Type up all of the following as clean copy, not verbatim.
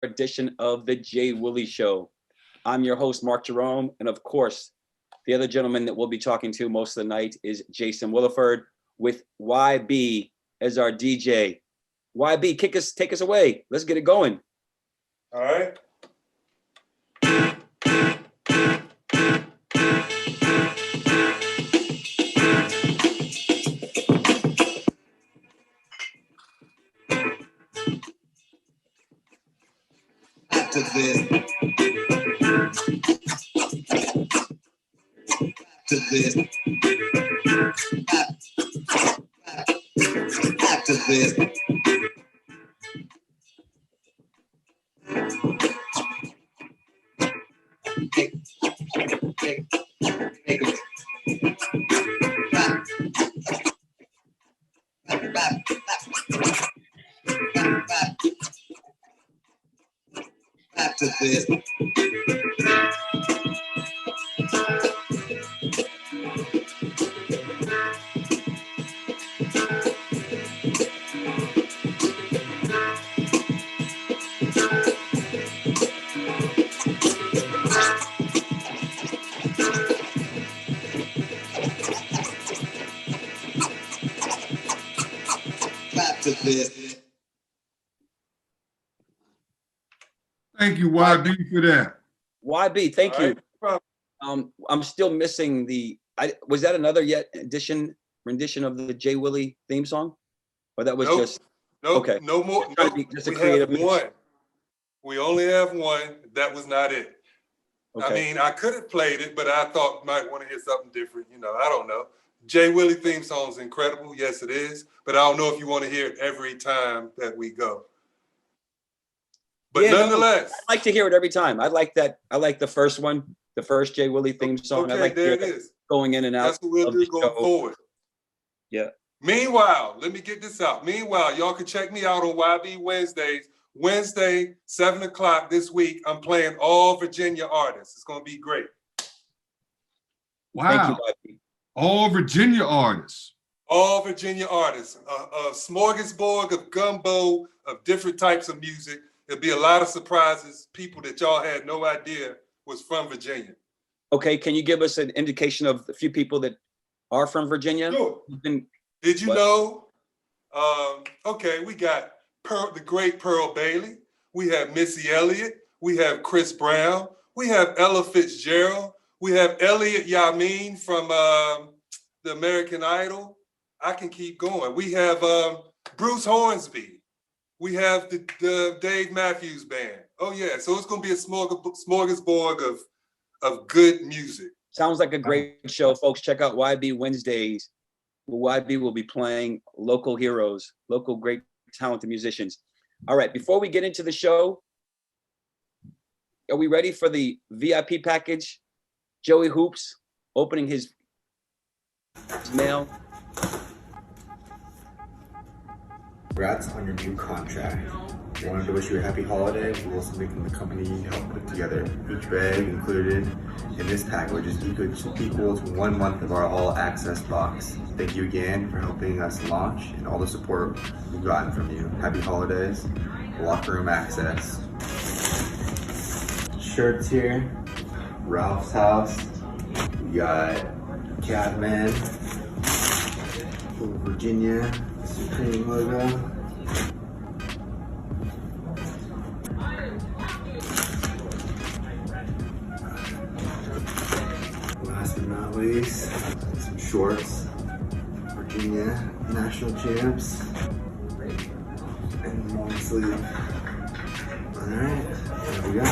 edition of the JWILLY Show. I'm your host, Mark Jerome, and of course, the other gentleman that we'll be talking to most of the night is Jason Williford with YB as our DJ. YB, take us away. Let's get it going. All right. To this. To this. To this. To this. To this. Thank you, YB, for that. YB, thank you. Right. I'm still missing was that another rendition of the JWILLY theme song? Or that was just okay. No more. Nope. Just a creative mix. One. We only have one. That was not it. Okay. I mean, I could have played it, but I thought you might want to hear something different. I don't know. JWILLY theme song is incredible. Yes, it is. But I don't know if you want to hear it every time that we go. But yeah, nonetheless, I like to hear it every time. I like that. I like the first one, the first JWILLY theme song. Okay, I like there it is. Going in and out. That's what we'll do going forward. Yeah. Meanwhile, let me get this out. Meanwhile, y'all can check me out on YB Wednesdays. Wednesday, 7 o'clock this week. I'm playing all Virginia artists. It's going to be great. Wow. Thank you, YB. All Virginia artists. All Virginia artists. A smorgasbord of gumbo of different types of music. There'll be a lot of surprises, people that y'all had no idea was from Virginia. Okay, can you give us an indication of a few people that are from Virginia? Sure. Did you know? Okay, we got the great Pearl Bailey. We have Missy Elliott. We have Chris Brown. We have Ella Fitzgerald. We have Elliot Yamin from the American Idol. I can keep going. We have Bruce Hornsby. We have the Dave Matthews Band. Oh yeah, so it's gonna be a smorgasbord of good music. Sounds like a great show, folks. Check out YB Wednesdays. YB will be playing local heroes, local great talented musicians. All right, before we get into the show, are we ready for the VIP package? Joey Hoops opening his mail. Congrats on your new contract. I wanted to wish you a happy holiday. We will something from the company helped put together. Each bag included in this package is equal to 1 month of our all access box. Thank you again for helping us launch and all the support we've gotten from you. Happy holidays. Locker room access. Shirts here. Ralph's House. We got Catman. Virginia. Supreme logo. Last but not least, some shorts. Virginia National Champs. And long sleeve. Alright, there we go.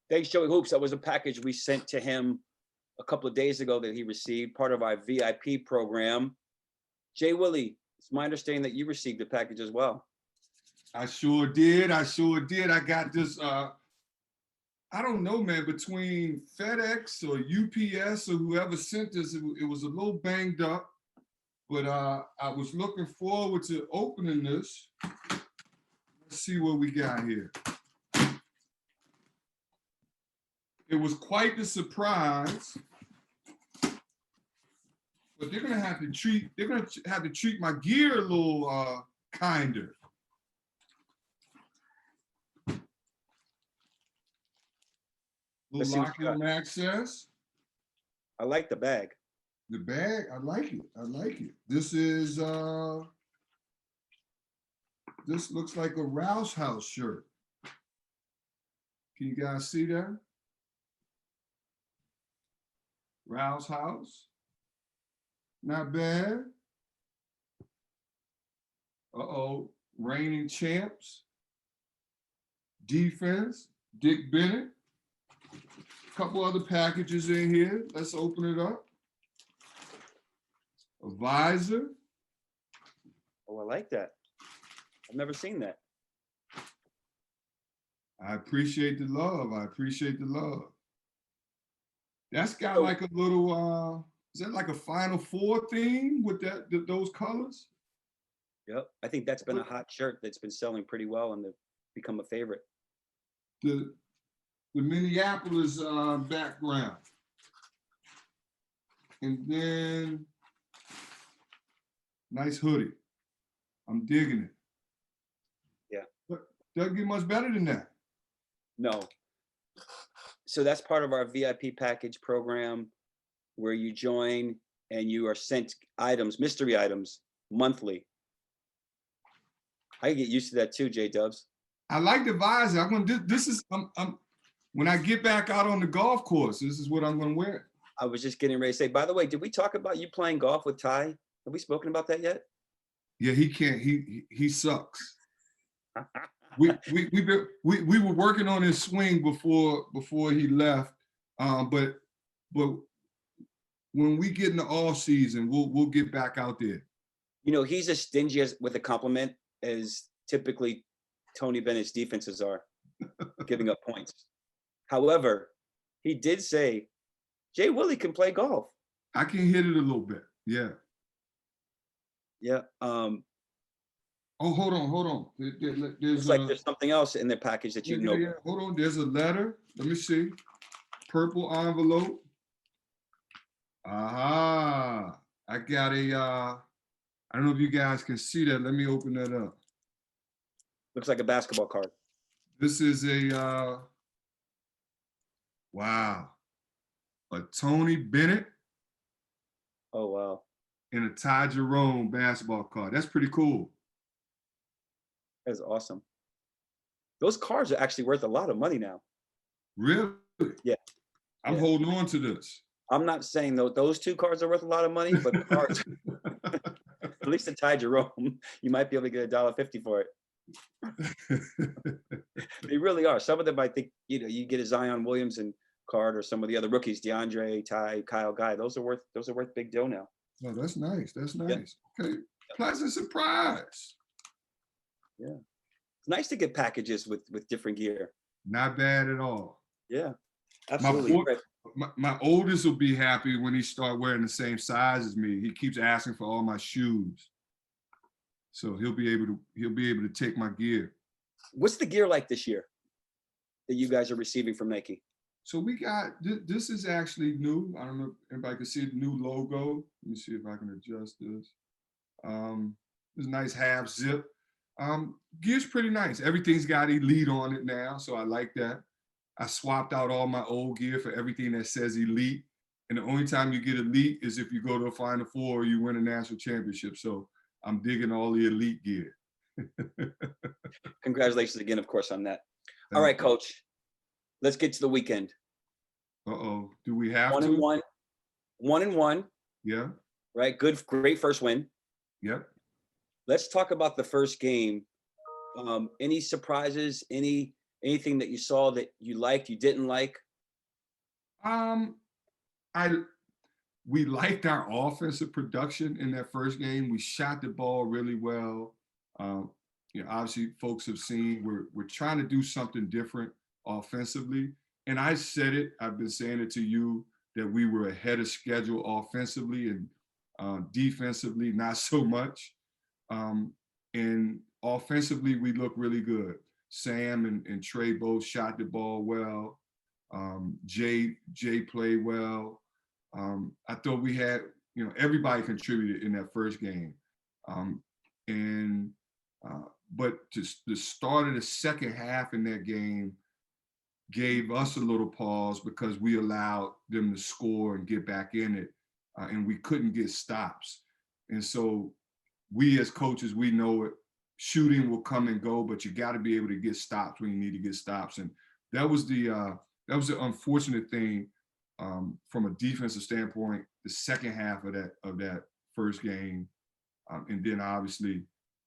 Thanks, Joey Hoops. That was a package we sent to him a couple of days ago that he received, part of our VIP program. JWILLY, it's my understanding that you received a package as well. I sure did. I got this, I don't know, man, between FedEx or UPS or whoever sent this, it was a little banged up, but I was looking forward to opening this. Let's see what we got here. It was quite the surprise. but they're gonna have to treat my gear a little kinder. Let's Little see what you locker room access. I like the bag. The bag, I like it. I like it. This is this looks like a Rouse House shirt. Can you guys see that? Rouse House. Not bad. Uh-oh. Reigning champs. Defense. Dick Bennett. A couple other packages in here. Let's open it up. A visor. Oh, I like that. I've never seen that. I appreciate the love. I appreciate the love. That's got like a little, is that like a Final Four theme with those colors? Yep. I think that's been a hot shirt that's been selling pretty well and become a favorite. The Minneapolis background. And then, nice hoodie. I'm digging it. Yeah. But doesn't get much better than that. No. So that's part of our VIP package program where you join and you are sent items, mystery items, monthly. I get used to that too, J-Dubs. I like the visor. I'm when I get back out on the golf course, this is what I'm gonna wear. I was just getting ready to say, by the way, did we talk about you playing golf with Ty? Have we spoken about that yet? Yeah, he can't, he sucks. We were working on his swing before he left. But when we get in the off season, we'll get back out there. You know, he's as stingy with a compliment as typically Tony Bennett's defenses are, giving up points. However, he did say, Jay Willie can play golf. I can hit it a little bit. Yeah. Yeah. Oh, hold on. There's It's like there's something else in the package that you know. Yeah. Hold on. There's a letter. Let me see. Purple envelope. Aha. I got a, I don't know if you guys can see that. Let me open that up. Looks like a basketball card. This is a, wow. A Tony Bennett Oh, wow. and a Ty Jerome basketball card. That's pretty cool. That is awesome. Those cards are actually worth a lot of money now. Really? Yeah. I'm Yeah. holding on to this. I'm not saying those two cards are worth a lot of money, but the cards, at least the Ty Jerome, you might be able to get $1.50 for it. They really are. Some of them, I think, you get a Zion Williamson card or some of the other rookies, DeAndre, Ty, Kyle Guy. Those are worth big dough now. Oh, that's nice. That's nice. Yeah. Okay. Pleasant surprise. Yeah. It's nice to get packages with different gear. Not bad at all. Yeah. Absolutely. My oldest will be happy when he start wearing the same size as me. He keeps asking for all my shoes. So he'll be able to take my gear. What's the gear like this year that you guys are receiving from Nike? So we got, this is actually new. I don't know if anybody can see the new logo. Let me see if I can adjust this. It's a nice half zip. Gear's pretty nice. Everything's got Elite on it now, so I like that. I swapped out all my old gear for everything that says Elite. And the only time you get Elite is if you go to a Final Four or you win a national championship. So I'm digging all the Elite gear. Congratulations again, of course, on that. All right, Coach. Let's get to the weekend. Uh-oh. Do we have 1-1. 1-1. Yeah. Right. Great first win. Yep. Let's talk about the first game. Any surprises? Anything that you saw that you liked, you didn't like? We liked our offensive production in that first game. We shot the ball really well. Obviously, folks have seen we're trying to do something different offensively. And I said it. I've been saying it to you that we were ahead of schedule offensively and defensively, not so much. And offensively, we look really good. Sam and Trey both shot the ball well. Jay played well. I thought we had everybody contributed in that first game. But the start of the second half in that game gave us a little pause because we allowed them to score and get back in it, and we couldn't get stops. And so we as coaches, we know it. Shooting will come and go, but you got to be able to get stops when you need to get stops. And that was the unfortunate thing from a defensive standpoint. The second half of that first game, and then obviously,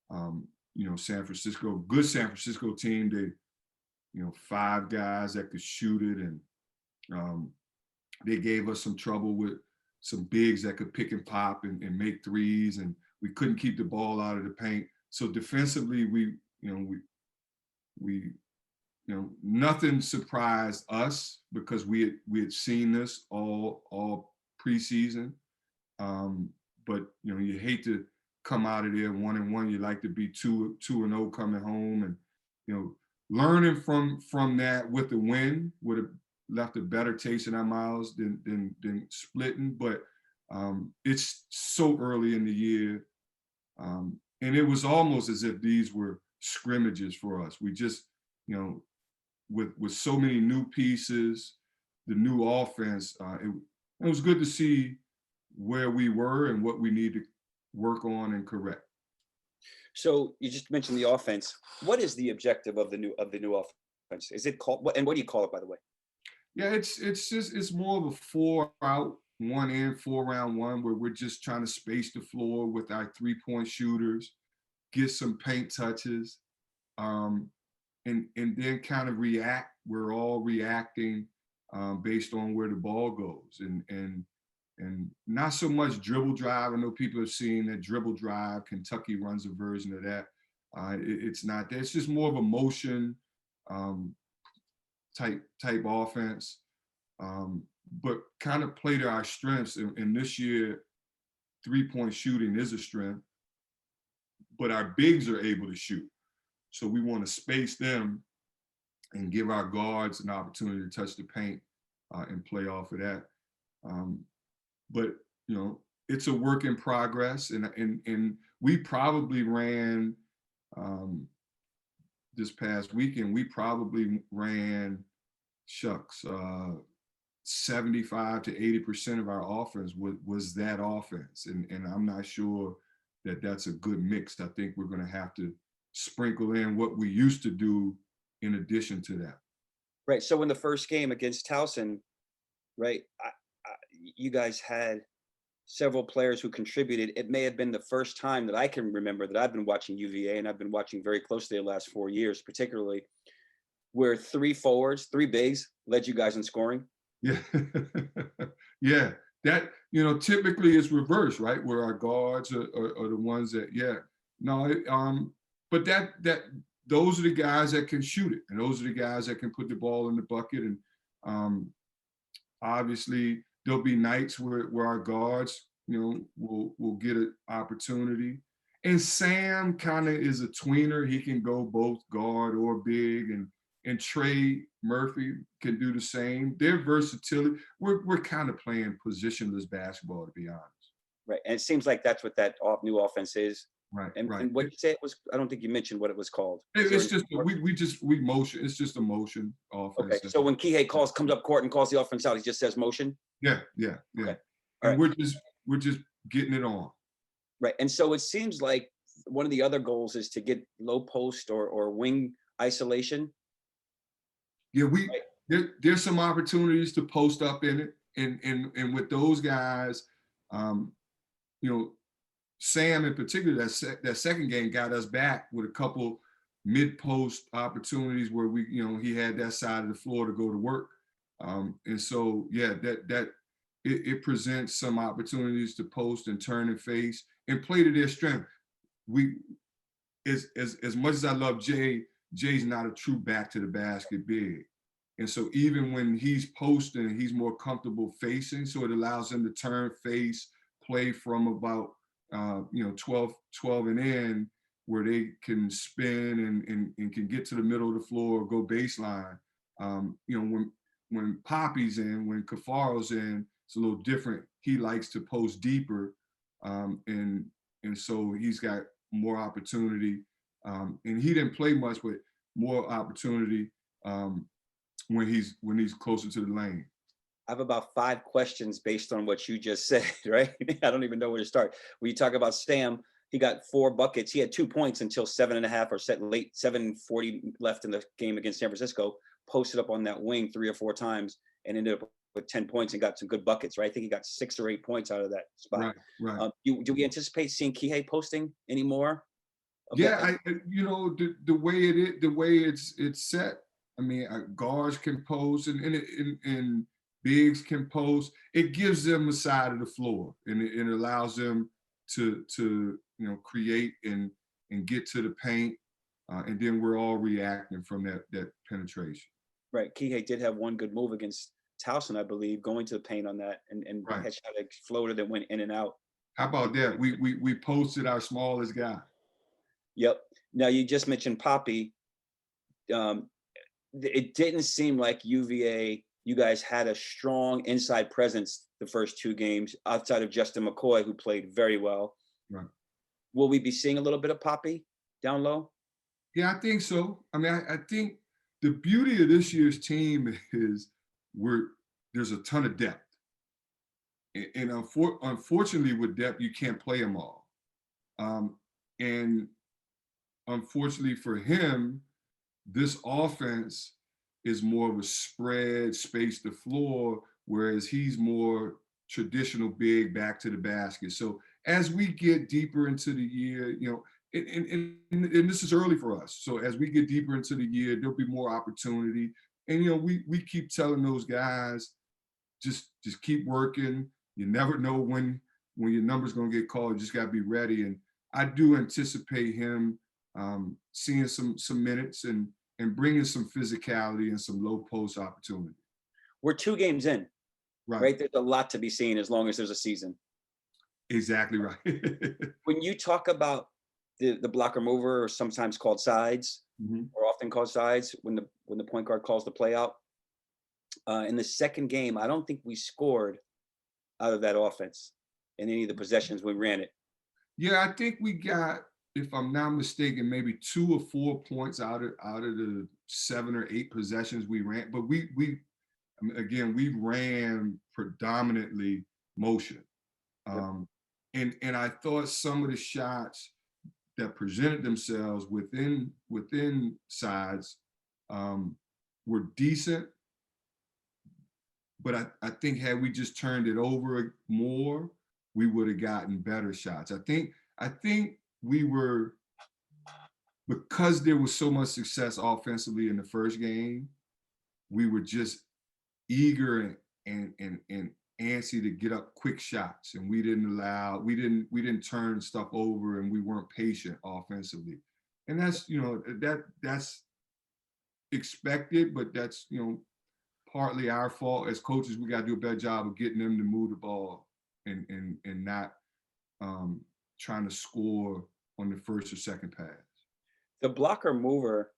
San Francisco, good San Francisco team. They, 5 guys that could shoot it, and they gave us some trouble with some bigs that could pick and pop and make threes, and we couldn't keep the ball out of the paint. So defensively, nothing surprised us because we had seen this all preseason. But you hate to come out of there 1-1. You like to be 2-0 coming home, and learning from that with the win would have left a better taste in our mouths than splitting. But it's so early in the year. And it was almost as if these were scrimmages for us. We just, with so many new pieces, the new offense, it was good to see where we were and what we need to work on and correct. So you just mentioned the offense. What is the objective of the new offense? Is it called, and what do you call it, by the way? Yeah, it's more of a 4-out, 1-in, 4-round-1, where we're just trying to space the floor with our 3-point shooters, get some paint touches, and then kind of react. We're all reacting based on where the ball goes, and not so much dribble drive. I know people have seen that dribble drive. Kentucky runs a version of that. It's not that. It's just more of a motion type offense. But kind of play to our strengths. And this year, 3-point shooting is a strength, but our bigs are able to shoot. So we want to space them and give our guards an opportunity to touch the paint and play off of that. But it's a work in progress, and we probably ran this past weekend. We probably ran 75 to 80% of our offense was that offense. And I'm not sure that that's a good mix. I think we're going to have to sprinkle in what we used to do in addition to that. Right. So in the first game against Towson, right, you guys had several players who contributed. It may have been the first time that I can remember that I've been watching UVA, and I've been watching very closely the last 4 years, particularly, where 3 forwards, 3 bigs led you guys in scoring. Yeah, yeah. That typically is reversed, right? Where our guards are the ones that, but that those are the guys that can shoot it, and those are the guys that can put the ball in the bucket. And obviously, there'll be nights where our guards, will get an opportunity. And Sam kind of is a tweener. He can go both guard or big, and Trey Murphy can do the same. Their versatility, we're kind of playing positionless basketball, to be honest. Right, and it seems like that's what that new offense is. Right, and, right. And what you say it was? I don't think you mentioned what it was called. It's just we motion. It's just a motion offense. Okay, so when Kihei comes up court and calls the offense out, he just says motion. Yeah. Okay. And right. we're just getting it on. Right, and so it seems like one of the other goals is to get low post or wing isolation. Yeah, there's some opportunities to post up in it, and with those guys, Sam in particular, that second game got us back with a couple mid-post opportunities where he had that side of the floor to go to work, and so it presents some opportunities to post and turn and face and play to their strength. As much as I love Jay's not a true back to the basket big. And so even when he's posting, he's more comfortable facing. So it allows him to turn, face, play from about 12 and in, where they can spin and can get to the middle of the floor, go baseline. When Poppy's in, when Cafaro's in, it's a little different. he likes to post deeper, and so he's got more opportunity. And he didn't play much, but more opportunity when he's closer to the lane. I have about 5 questions based on what you just said, right? I don't even know where to start. When you talk about Sam, he got 4 buckets. He had 2 points until 7.5 or late 7:40 left in the game against San Francisco. Posted up on that wing 3 or 4 times and ended up with 10 points and got some good buckets, right? I think he got 6 or 8 points out of that spot. Right. Do we anticipate seeing Kihei posting anymore? Yeah, the way it's set. I mean, guards can post and bigs can post. It gives them a side of the floor, and it allows them to create and get to the paint, and then we're all reacting from that penetration. Right. Kihei did have one good move against Towson, I believe, going to the paint on that and Right. had shot a floater that went in and out. How about that? We posted our smallest guy. Yep. Now you just mentioned Poppy. It didn't seem like UVA, you guys had a strong inside presence the first 2 games outside of Justin McCoy, who played very well. Right. Will we be seeing a little bit of Poppy down low? Yeah, I think so. I mean, I think the beauty of this year's team is there's a ton of depth. And unfortunately, with depth, you can't play them all. And unfortunately for him, this offense is more of a spread, space the floor, whereas he's more traditional big back to the basket. So as we get deeper into the year, and this is early for us. So as we get deeper into the year, there'll be more opportunity. And we keep telling those guys, just keep working. You never know when your number's gonna get called. You just gotta be ready. And I do anticipate him seeing some minutes and bringing some physicality and some low post opportunity. We're 2 games in, Right? right? There's a lot to be seen as long as there's a season. Exactly right. When you talk about the blocker mover, or sometimes called sides, or often called sides, when the point guard calls the play out, in the second game, I don't think we scored out of that offense in any of the possessions we ran it. Yeah, I think we got, if I'm not mistaken, maybe 2 or 4 points out of the 7 or 8 possessions we ran. But we ran predominantly motion. And I thought some of the shots that presented themselves within sides were decent. But I think had we just turned it over more, we would have gotten better shots. I think we were, because there was so much success offensively in the first game, we were just eager and antsy to get up quick shots, and we didn't turn stuff over, and we weren't patient offensively. And that's that's expected, but that's partly our fault as coaches. We got to do a better job of getting them to move the ball and not trying to score on the first or second pass. The blocker mover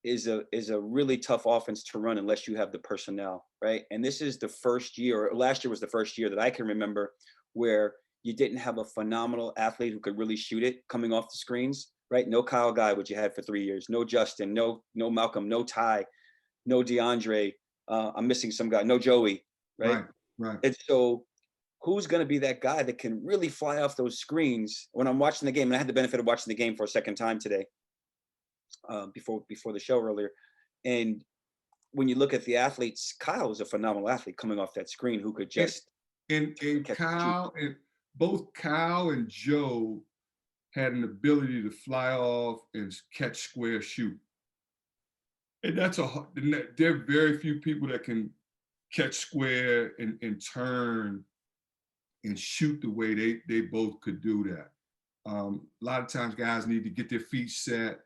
is a really tough offense to run unless you have the personnel, right? And this is the first year, or last year was the first year that I can remember where you didn't have a phenomenal athlete who could really shoot it coming off the screens, right? No Kyle Guy, which you had for 3 years, no Justin, no Malcolm, no Ty, no DeAndre. I'm missing some guy, no Joey, right? Right. And so who's going to be that guy that can really fly off those screens? When I'm watching the game, and I had the benefit of watching the game for a second time today, before the show earlier. And when you look at the athletes, Kyle was a phenomenal athlete coming off that screen who could just and Kyle, and both Kyle and Joe had an ability to fly off and catch square shoot. And there are very few people that can catch square and turn and shoot the way they both could do that. A lot of times guys need to get their feet set,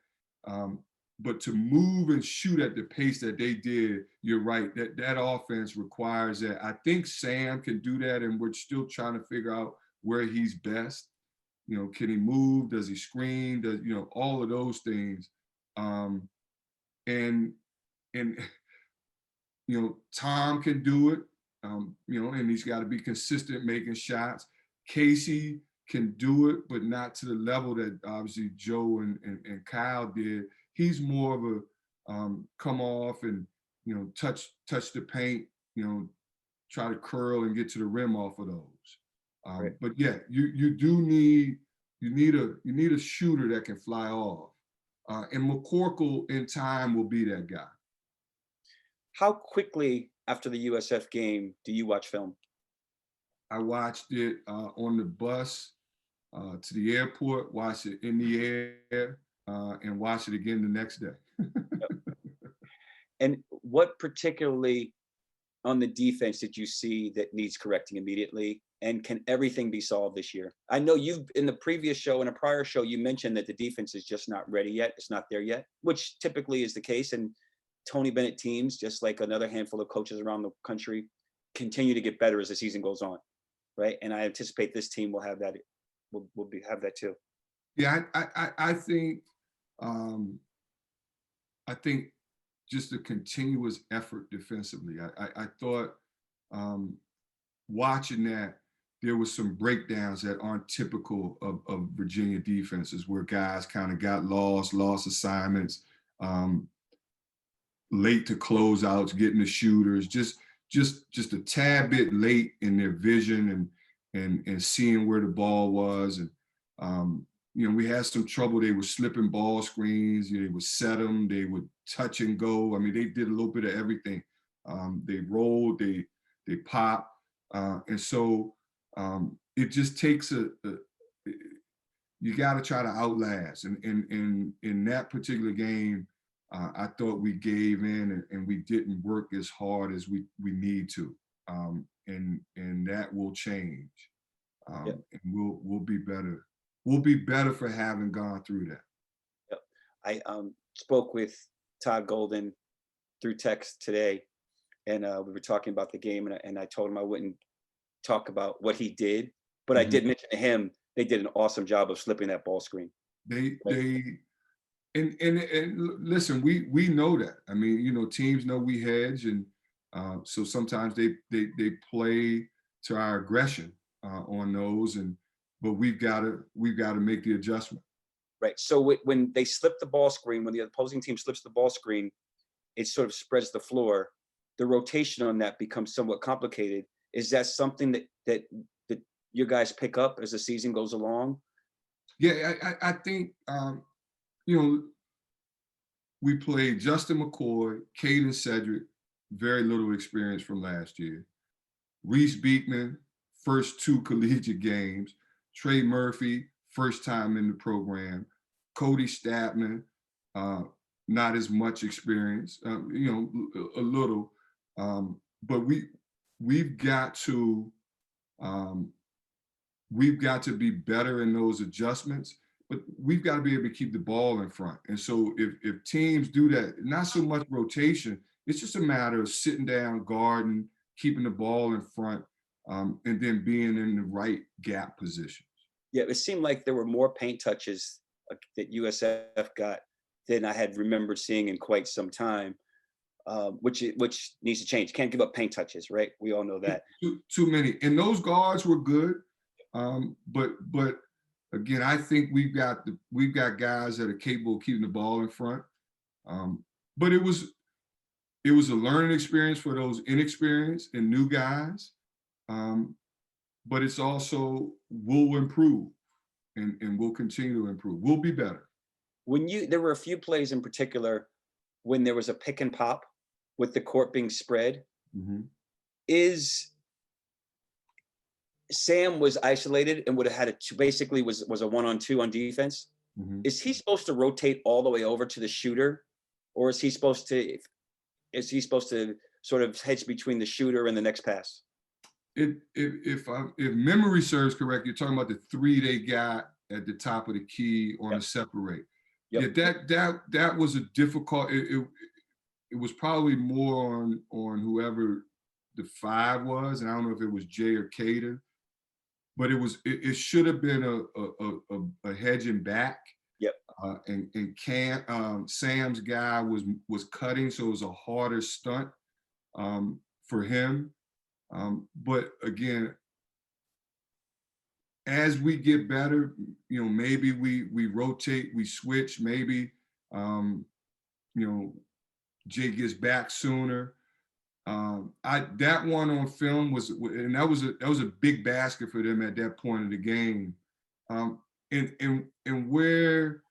but to move and shoot at the pace that they did, you're right, that offense requires that. I think Sam can do that, and we're still trying to figure out where he's best. Can he move? Does he screen? Does all of those things? And Tom can do it. and he's got to be consistent making shots. Casey can do it, but not to the level that obviously Joe and Kyle did. He's more of a come off and touch the paint, try to curl and get to the rim off of those. Right. But yeah, you do need a shooter that can fly off, and McCorkle in time will be that guy. How quickly after the USF game do you watch film? I watched it on the bus to the airport, watched it in the air, and watched it again the next day. And what particularly on the defense did you see that needs correcting immediately? And can everything be solved this year? I know you've, in the previous show, in a prior show, you mentioned that the defense is just not ready yet. It's not there yet, which typically is the case. And Tony Bennett teams, just like another handful of coaches around the country, continue to get better as the season goes on, right? And I anticipate this team will have that. Will have that too. Yeah, I think just a continuous effort defensively. I thought watching that, there was some breakdowns that aren't typical of Virginia defenses, where guys kind of got lost assignments, late to closeouts, getting the shooters, just a tad bit late in their vision and seeing where the ball was. And we had some trouble. They were slipping ball screens. They would set them. They would touch and go. I mean, they did a little bit of everything. They rolled. They popped. And so it just takes you got to try to outlast. And in that particular game, I thought we gave in and we didn't work as hard as we need to. And that will change. And we'll be better. We'll be better for having gone through that. Yep. I spoke with Todd Golden through text today, and we were talking about the game, and I told him I wouldn't talk about what he did, but I did mention to him they did an awesome job of slipping that ball screen. And listen, we know that. I mean, teams know we hedge, and so sometimes they play to our aggression on those, but we've got to make the adjustment. Right. So when they slip the ball screen, when the opposing team slips the ball screen, it sort of spreads the floor. The rotation on that becomes somewhat complicated. Is that something that you guys pick up as the season goes along? Yeah, I think we played Justin McCoy, Caden Cedric, very little experience from last year. Reese Beekman, first 2 collegiate games. Trey Murphy, first time in the program. Cody Statman, not as much experience, a little. But we've got to be better in those adjustments. But we've got to be able to keep the ball in front. And so if teams do that, not so much rotation, it's just a matter of sitting down, guarding, keeping the ball in front, and then being in the right gap positions. Yeah, it seemed like there were more paint touches that USF got than I had remembered seeing in quite some time, which needs to change. Can't give up paint touches, right? We all know that. Too many. And those guards were good, but again, I think we've got guys that are capable of keeping the ball in front. But it was a learning experience for those inexperienced and new guys. But it's also, we'll improve and we'll continue to improve. We'll be better. There were a few plays in particular when there was a pick and pop with the court being spread. Sam was isolated and would have had basically was a 1-on-2 on defense. Is he supposed to rotate all the way over to the shooter, or is he supposed to sort of hedge between the shooter and the next pass? If memory serves correct, you're talking about the 3 they got at the top of the key on the separate. Yep. Yeah, that was a difficult. It was probably more on whoever the 5 was, and I don't know if it was Jay or Caden, but it should have been a hedging back. Yep. And Sam's guy was cutting, so it was a harder stunt for him. But again, as we get better, you know, maybe we rotate, we switch, maybe, you know, Jay gets back sooner. That one on film was, and that was a big basket for them at that point of the game. And where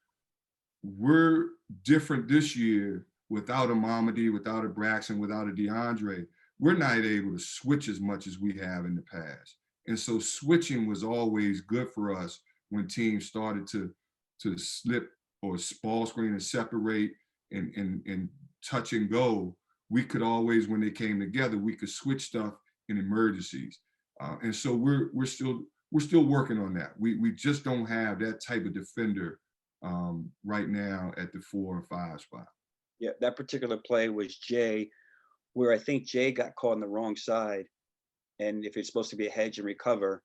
we're different this year, without a Mamadi, without a Braxton, without a DeAndre, we're not able to switch as much as we have in the past. And so switching was always good for us when teams started to slip or ball screen and separate and touch and go. We could always, when they came together, we could switch stuff in emergencies. And so we're still working on that. We just don't have that type of defender right now at the 4 and 5 spot. Yeah, that particular play was Jay, where I think Jay got caught on the wrong side, and if it's supposed to be a hedge and recover,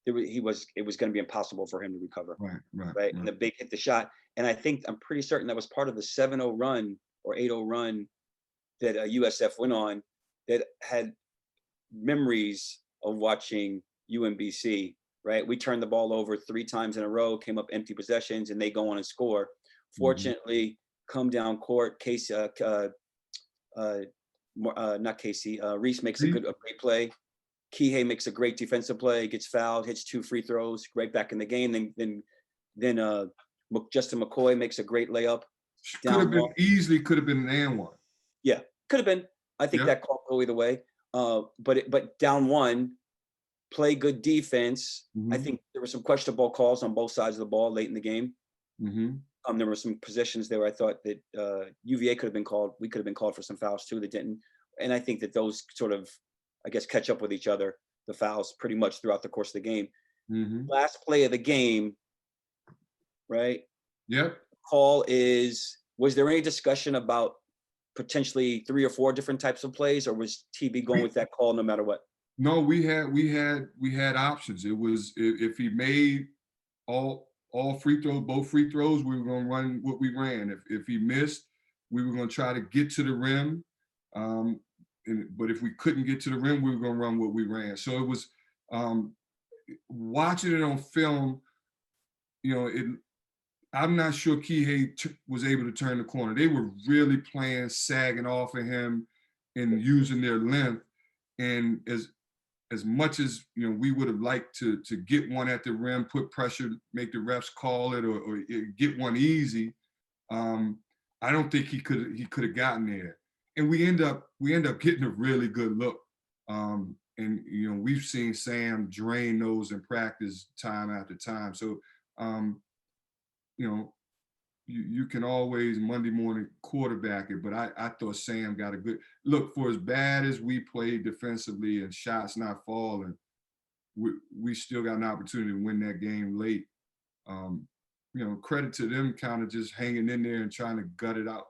it was going to be impossible for him to recover. Right. And the big hit the shot, and I'm pretty certain that was part of the 7-0 run or 8-0 run that USF went on, that had memories of watching UMBC. Right, we turned the ball over 3 times in a row, came up empty possessions, and they go on and score. Fortunately, come down court, Casey, not Casey, Reese makes a great play. Kihei makes a great defensive play, gets fouled, hits 2 free throws, right back in the game. Then Justin McCoy makes a great layup. Could have been an and one. Yeah, could have been. I think that call go either way. But down 1, play good defense. I think there were some questionable calls on both sides of the ball late in the game. There were some positions there where I thought that UVA could have been called. We could have been called for some fouls too that didn't. And I think that those sort of, I guess, catch up with each other, the fouls, pretty much throughout the course of the game. Last play of the game, right? Yep. Call was there any discussion about potentially 3 or 4 different types of plays, or was TB going with that call no matter what? No, we had options. It was, if he made all free throws, both free throws, we were going to run what we ran. If he missed, we were going to try to get to the rim. But if we couldn't get to the rim, we were going to run what we ran. So it was, watching it on film, you know, I'm not sure Kihei was able to turn the corner. They were really playing, sagging off of him and using their length. And as much as, you know, we would have liked to get one at the rim, put pressure, make the refs call it, or get one easy, I don't think he could have gotten there. And we end up getting a really good look. And you know, we've seen Sam drain those in practice time after time. So you know, you can always Monday morning quarterback it, but I thought Sam got a good look. For as bad as we played defensively and shots not falling, we still got an opportunity to win that game late. You know, credit to them kind of just hanging in there and trying to gut it out.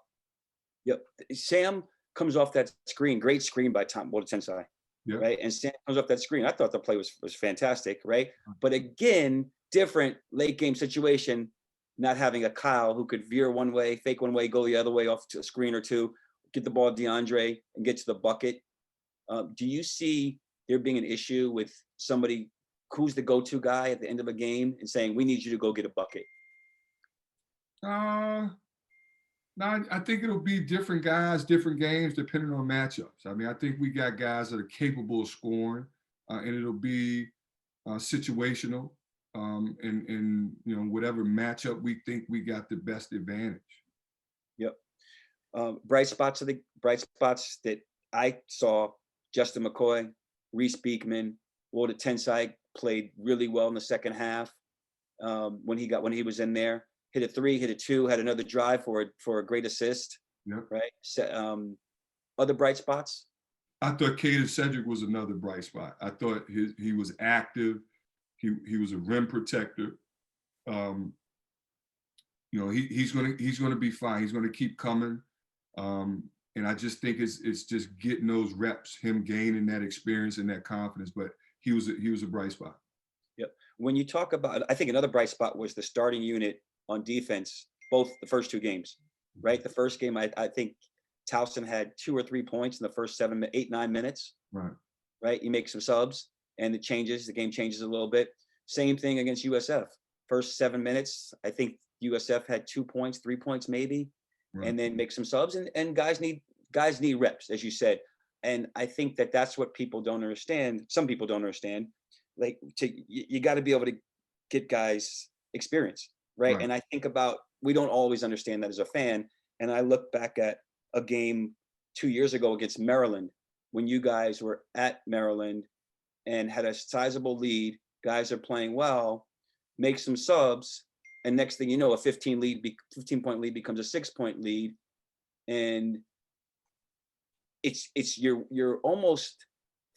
Yep. Sam comes off that screen, great screen by Woda Tensai, right? And Sam comes off that screen. I thought the play was fantastic, right? But again, different late game situation, not having a Kyle who could veer one way, fake one way, go the other way off to a screen or two, get the ball to DeAndre and get to the bucket. Do you see there being an issue with somebody who's the go-to guy at the end of a game and saying, we need you to go get a bucket? No, I think it'll be different guys, different games, depending on matchups. I mean, I think we got guys that are capable of scoring, and it'll be situational. And you know, whatever matchup we think we got the best advantage. Yep. Bright spots that I saw: Justin McCoy, Reese Beekman, Woda Tensai played really well in the second half. When he was in there, hit a 3, hit a 2, had another drive for a great assist. Yep. Right. So, other bright spots. I thought Caden Cedric was another bright spot. I thought he was active. He was a rim protector. You know, he's gonna be fine. He's gonna keep coming. And I just think it's just getting those reps, him gaining that experience and that confidence. But he was a bright spot. Yep. When you talk about, I think another bright spot was the starting unit on defense, both the first 2 games, right? The first game, I think Towson had 2 or 3 points in the first 7, 8, 9 minutes. Right. right? You make some subs and it changes, the game changes a little bit. Same thing against USF. First 7 minutes, I think USF had 2 points, 3 points maybe, Right. and then make some subs, and guys need reps, as you said. And I think that that's what people don't understand. Some people don't understand. Like, you got to be able to get guys experience, right? Right. And I think about, we don't always understand that as a fan. And I look back at a game 2 years ago against Maryland, when you guys were at Maryland and had a sizable lead. Guys are playing well, make some subs, and next thing you know, a 15-point lead becomes a 6-point lead, and it's you're almost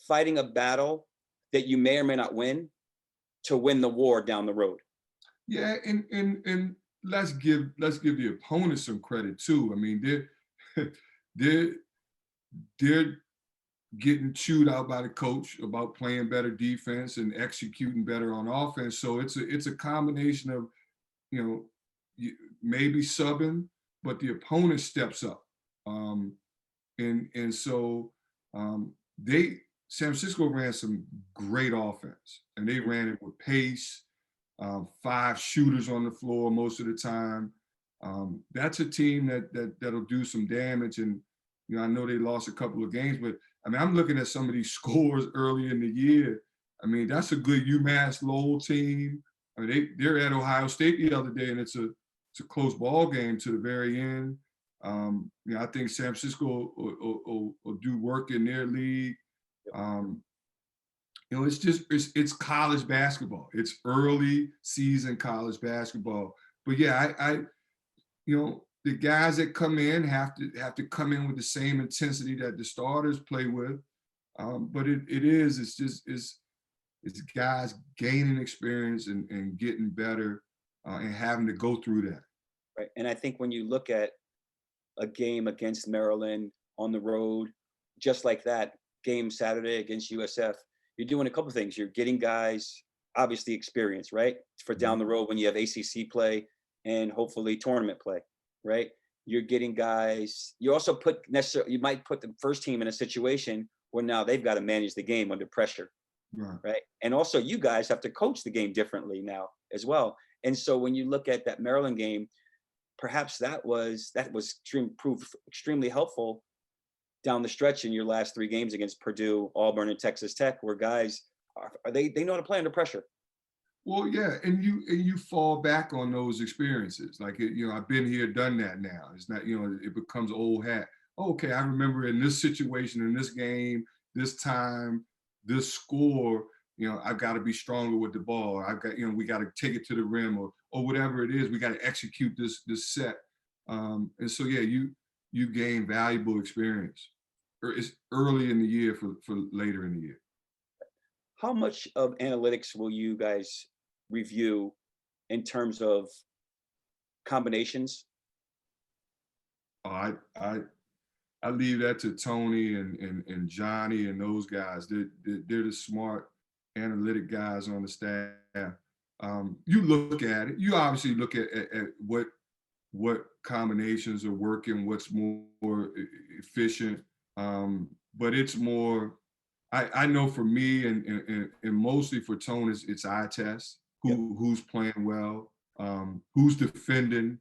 fighting a battle that you may or may not win to win the war down the road. Yeah, and let's give the opponent some credit too. I mean, they're getting chewed out by the coach about playing better defense and executing better on offense. So it's a combination of, maybe subbing, but the opponent steps up. And so San Francisco ran some great offense, and they ran it with pace, 5 shooters on the floor most of the time. That's a team that'll do some damage. And I know they lost a couple of games, but I mean, I'm looking at some of these scores early in the year. I mean, that's a good UMass Lowell team. I mean, they're at Ohio State the other day, and it's a close ball game to the very end. I think San Francisco will do work in their league. It's college basketball. It's early season college basketball. But yeah, the guys that come in have to come in with the same intensity that the starters play with. But it's guys gaining experience and getting better and having to go through that. Right. And I think when you look at a game against Maryland on the road, just like that game Saturday against USF, you're doing a couple of things. You're getting guys, obviously, experience, right? For down the road when you have ACC play and hopefully tournament play, right? You're getting guys, you also you might put the first team in a situation where now they've got to manage the game under pressure, right? And also you guys have to coach the game differently now as well. And so when you look at that Maryland game, perhaps that proved extremely helpful down the stretch in your last 3 games against Purdue, Auburn, and Texas Tech, where guys they know how to play under pressure. Well, yeah, and you fall back on those experiences. Like, I've been here, done that now. It's not, it becomes old hat. Okay, I remember in this situation, in this game, this time, this score, I've got to be stronger with the ball. I've got, we got to take it to the rim or whatever it is. We got to execute this set. And so, yeah, you gain valuable experience. It's early in the year for later in the year. How much of analytics will you guys review in terms of combinations? I leave that to Tony and Johnny and those guys. They're the smart analytic guys on the staff. You look at it. You obviously look at what combinations are working, what's more efficient. But it's more. I know for me and mostly for Tony, it's eye test. Who's playing well, who's defending,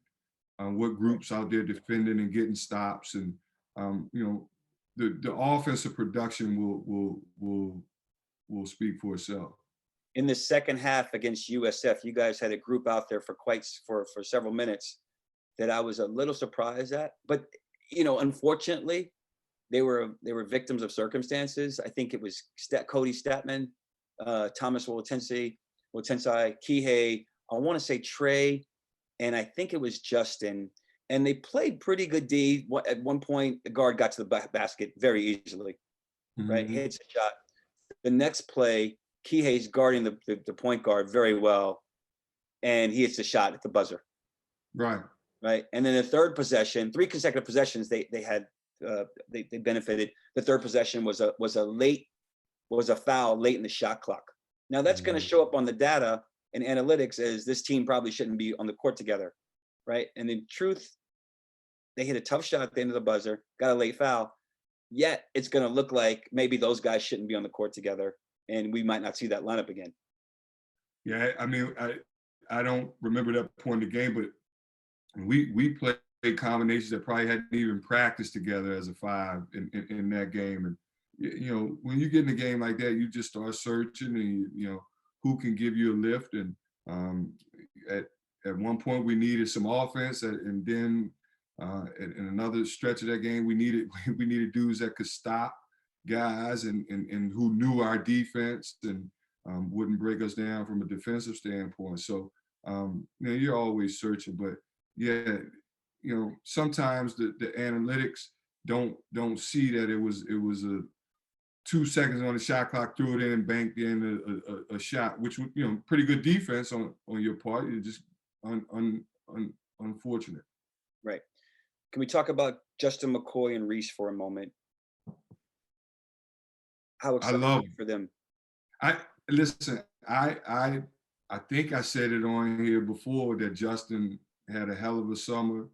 what groups out there defending and getting stops, and the offensive production will speak for itself. In the second half against USF, you guys had a group out there for several minutes that I was a little surprised at, but unfortunately, they were victims of circumstances. I think it was Cody Statman, Thomas Wolitensai, Kihei, I want to say Trey, and I think it was Justin. And they played pretty good D. At one point, the guard got to the basket very easily, right? He hits a shot. The next play, Kihei's guarding the point guard very well, and he hits a shot at the buzzer. Right. And then the third possession, 3 consecutive possessions, they benefited. The third possession was a foul late in the shot clock. Now that's going to show up on the data and analytics as this team probably shouldn't be on the court together, right? And in truth, they hit a tough shot at the end of the buzzer, got a late foul. Yet it's going to look like maybe those guys shouldn't be on the court together, and we might not see that lineup again. Yeah, I mean, I don't remember that point in the game, but we played combinations that probably hadn't even practiced together as a five in that game. And you know, when you get in a game like that, you just start searching, and you know who can give you a lift. And at one point we needed some offense, and then in another stretch of that game we needed dudes that could stop guys and who knew our defense and wouldn't break us down from a defensive standpoint. So you know, you're always searching, but yeah, you know, sometimes the analytics don't see that it was a 2 seconds on the shot clock, threw it in, banked in a shot, which was, you know, pretty good defense on your part. It's just unfortunate. Right. Can we talk about Justin McCoy and Reese for a moment? How excited are you for them? Listen, I think I said it on here before that Justin had a hell of a summer,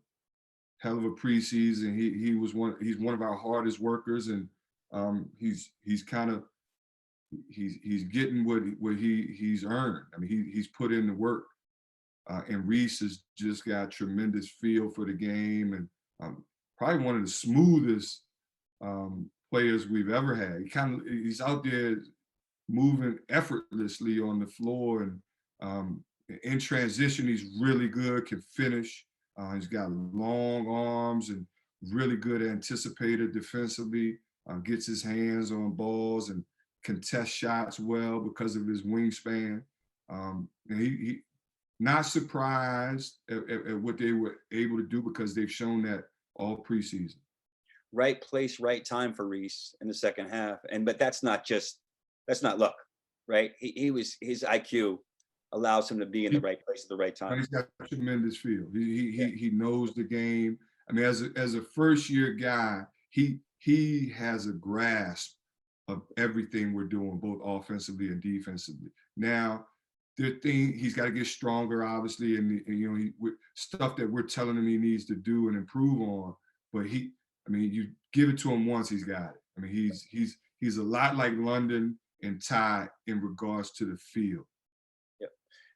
hell of a preseason. He's one of our hardest workers, and he's getting what he's earned. I mean, he's put in the work, and Reese has just got tremendous feel for the game, and probably one of the smoothest players we've ever had. He's out there moving effortlessly on the floor, and in transition, he's really good, can finish. He's got long arms and really good anticipator defensively, gets his hands on balls and contests shots well because of his wingspan. And he not surprised at what they were able to do, because they've shown that all preseason. Right place, right time for Reese in the second half. But that's not luck, right? His IQ allows him to be in the right place at the right time. He's got tremendous feel. He knows the game. I mean, as a first year guy, he has a grasp of everything we're doing, both offensively and defensively. Now, he's got to get stronger, obviously, and you know, stuff that we're telling him he needs to do and improve on. But you give it to him once, he's got it. I mean, he's a lot like London and Ty in regards to the field. Yep.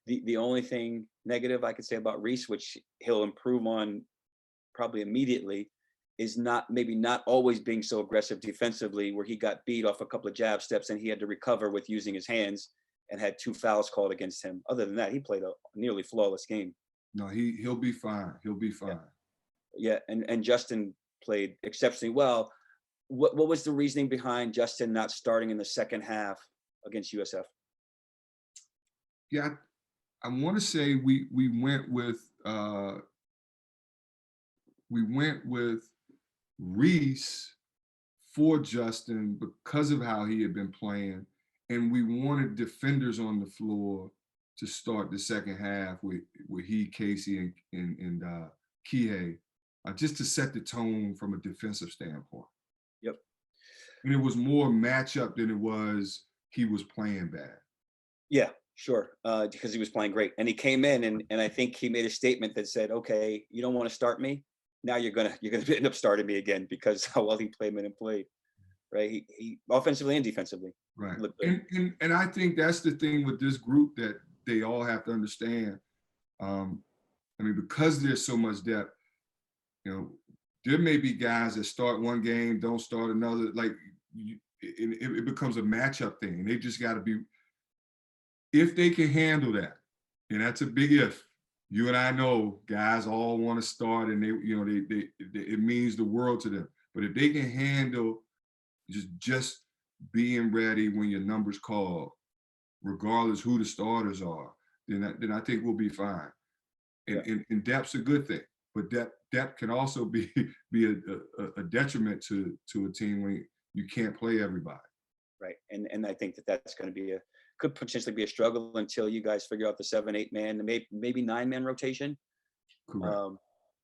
The only thing negative I could say about Reese, which he'll improve on probably immediately, is maybe not always being so aggressive defensively, where he got beat off a couple of jab steps and he had to recover with using his hands and had 2 fouls called against him. Other than that, he played a nearly flawless game. No, he'll be fine. He'll be fine. Yeah, and Justin played exceptionally well. What was the reasoning behind Justin not starting in the second half against USF? Yeah, I want to say we went with Reese for Justin because of how he had been playing, and we wanted defenders on the floor to start the second half with Casey and Kihei, just to set the tone from a defensive standpoint. Yep. And it was more matchup than it was he was playing bad. Yeah, sure, because he was playing great. And he came in and I think he made a statement that said, okay, you don't want to start me? Now you're gonna end up starting me again because how well he played and played, right? He offensively and defensively. Right. And I think that's the thing with this group that they all have to understand. I mean, because there's so much depth, you know, there may be guys that start one game, don't start another. Like it becomes a matchup thing, and they just got to be, if they can handle that, and that's a big if. You and I know guys all want to start, and it means the world to them. But if they can handle just being ready when your number's called, regardless who the starters are, then I think we'll be fine. And depth's a good thing, but depth can also be a detriment to a team when you can't play everybody. Right, and I think that's going to could potentially be a struggle until you guys figure out the 7-8 man, maybe 9-man rotation. Correct.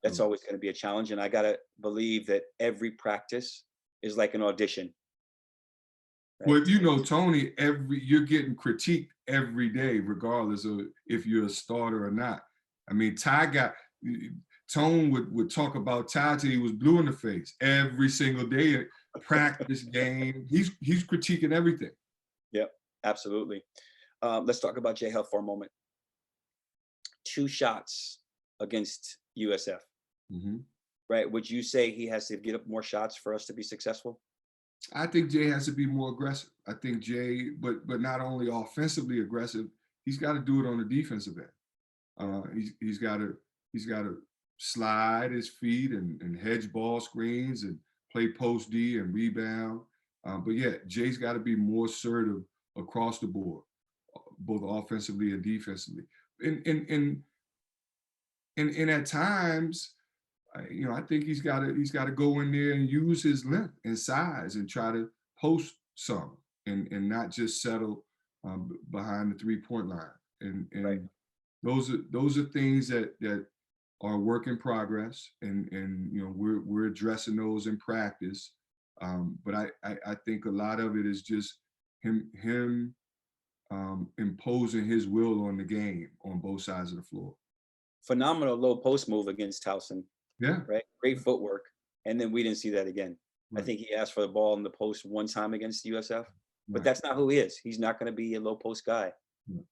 That's always going to be a challenge, and I gotta believe that every practice is like an audition. Right? Well, you know, Tony, you're getting critiqued every day, regardless of if you're a starter or not. I mean, Tone would talk about Ty till he was blue in the face every single day practice, game. He's critiquing everything. Yep, absolutely. Let's talk about Jay Huff for a moment. 2 shots against USF, Mm-hmm. right? Would you say he has to get up more shots for us to be successful? I think Jay has to be more aggressive. I think Jay, but not only offensively aggressive, he's got to do it on the defensive end. He's got to slide his feet and hedge ball screens and play post D and rebound. But yeah, Jay's got to be more assertive across the board, both offensively and defensively. And at times, I think he's got to go in there and use his length and size and try to post some and not just settle behind the 3-point line. And Right. those are things that are a work in progress, and we're addressing those in practice. But I think a lot of it is just him imposing his will on the game on both sides of the floor. Phenomenal low post move against Towson, Yeah. right? Great footwork. And then we didn't see that again. I Right. think he asked for the ball in the post one time against USF, but Right. that's not who he is. He's not going to be a low post guy. Yeah.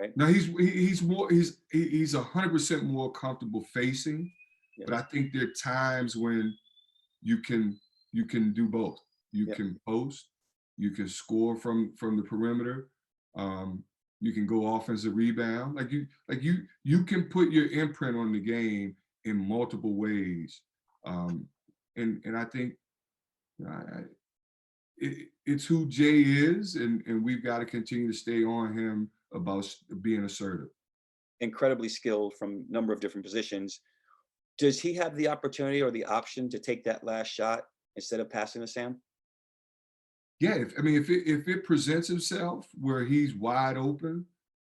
Right. Now he's 100% more comfortable facing, Yeah. but I think there are times when you can do both. You Yeah. can post, you can score from the perimeter, you can go offensive rebound. Like you can put your imprint on the game in multiple ways, and I think it's who Jay is, and we've got to continue to stay on him about being assertive. Incredibly skilled from a number of different positions. Does he have the opportunity or the option to take that last shot instead of passing to Sam? Yeah, if it presents itself where he's wide open,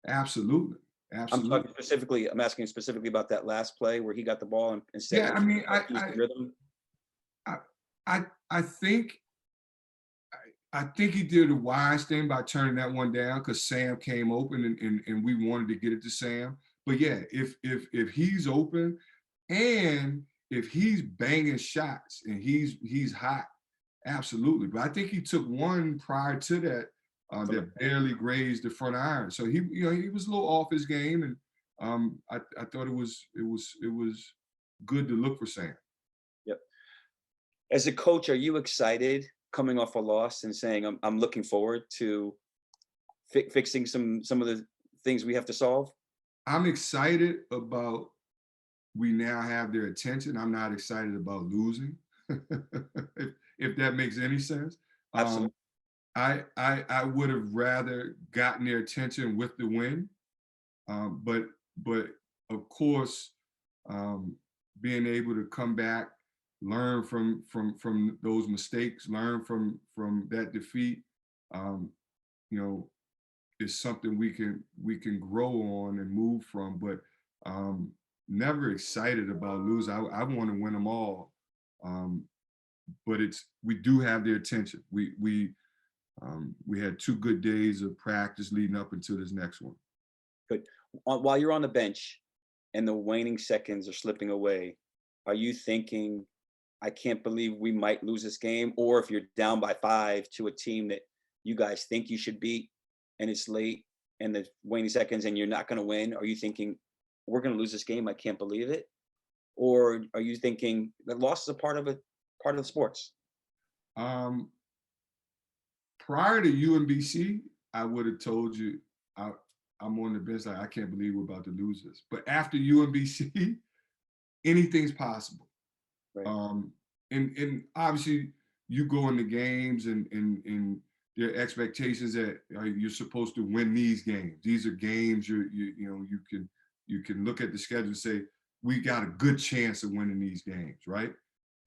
absolutely. I'm asking specifically about that last play where he got the ball and instead Yeah, I mean, rhythm. I think he did a wise thing by turning that one down because Sam came open and we wanted to get it to Sam. But yeah, if he's open and if he's banging shots and he's hot, absolutely. But I think he took one prior to that that barely grazed the front iron. So he was a little off his game, and I thought it was good to look for Sam. Yep. As a coach, are you excited coming off a loss and saying I'm looking forward to fixing some of the things we have to solve? I'm excited about we now have their attention. I'm not excited about losing, if that makes any sense. Absolutely. I would have rather gotten their attention with the win, but of course, being able to come back, learn from those mistakes, learn from that defeat, is something we can grow on and move from. But never excited about losing. I want to win them all, but we do have their attention. We had 2 good days of practice leading up until this next one. Good. While you're on the bench and the waning seconds are slipping away, are you thinking, I can't believe we might lose this game? Or if you're down by 5 to a team that you guys think you should beat and it's late and the waning seconds and you're not going to win, are you thinking, we're going to lose this game, I can't believe it? Or are you thinking that loss is a part of the sports? Prior to UMBC, I would have told you I'm on the bench like I can't believe we're about to lose this. But after UMBC, anything's possible. Right. And obviously you go into games and there are expectations that you're supposed to win these games. These are games you can look at the schedule and say we got a good chance of winning these games, right?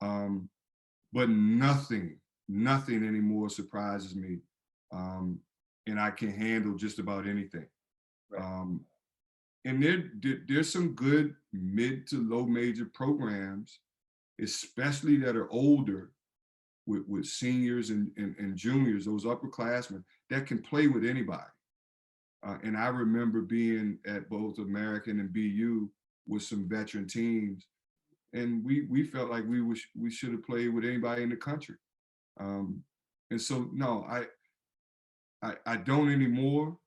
But nothing anymore surprises me, and I can handle just about anything. Right. And there's some good mid to low major programs, especially that are older, with seniors and juniors, those upperclassmen that can play with anybody. And I remember being at both American and BU with some veteran teams, and we felt like we should have played with anybody in the country. And so, no, I don't anymore.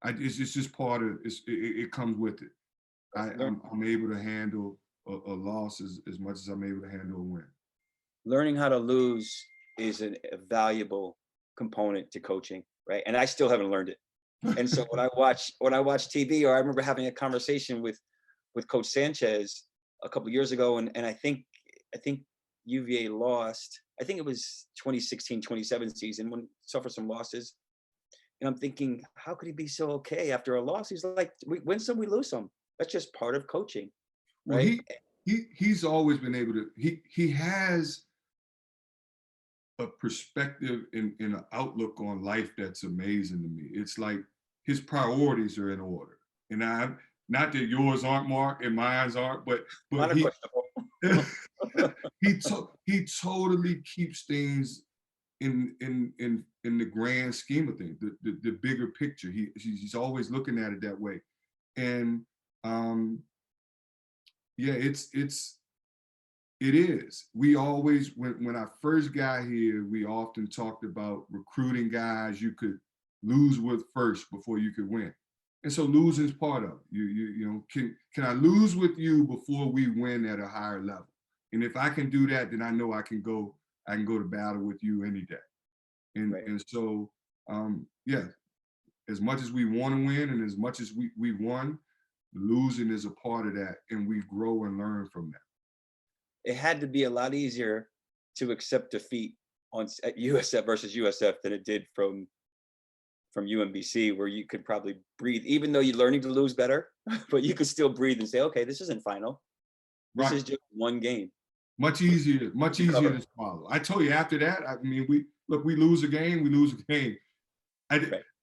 It's just part of it comes with it. I'm able to handle a loss as much as I'm able to handle a win. Learning how to lose is a valuable component to coaching, right? And I still haven't learned it. And so when I watch TV, or I remember having a conversation with Coach Sanchez a couple of years ago, and I think UVA lost. I think it was 2016, 2017 season when suffered some losses. And I'm thinking, how could he be so okay after a loss? He's like, we win some, we lose some. That's just part of coaching, right? Well, he's always been able to. He has a perspective and an outlook on life that's amazing to me. It's like his priorities are in order, and not that yours aren't, Mark, and mine's aren't, but he totally keeps things in the grand scheme of things, the bigger picture. He's always looking at it that way, and yeah, it is. We always, when I first got here, we often talked about recruiting guys you could lose with first before you could win. And so losing is part of it. You know, can I lose with you before we win at a higher level? And if I can do that, then I know I can go to battle with you any day. And so yeah, as much as we want to win and as much as we won, losing is a part of that, and we grow and learn from that. It had to be a lot easier to accept defeat at USF versus USF than it did from UMBC, where you could probably breathe, even though you're learning to lose better, but you could still breathe and say, okay, this isn't final. This is just one game. Much easier to swallow. I told you after that, I mean, we lose a game, we lose a game.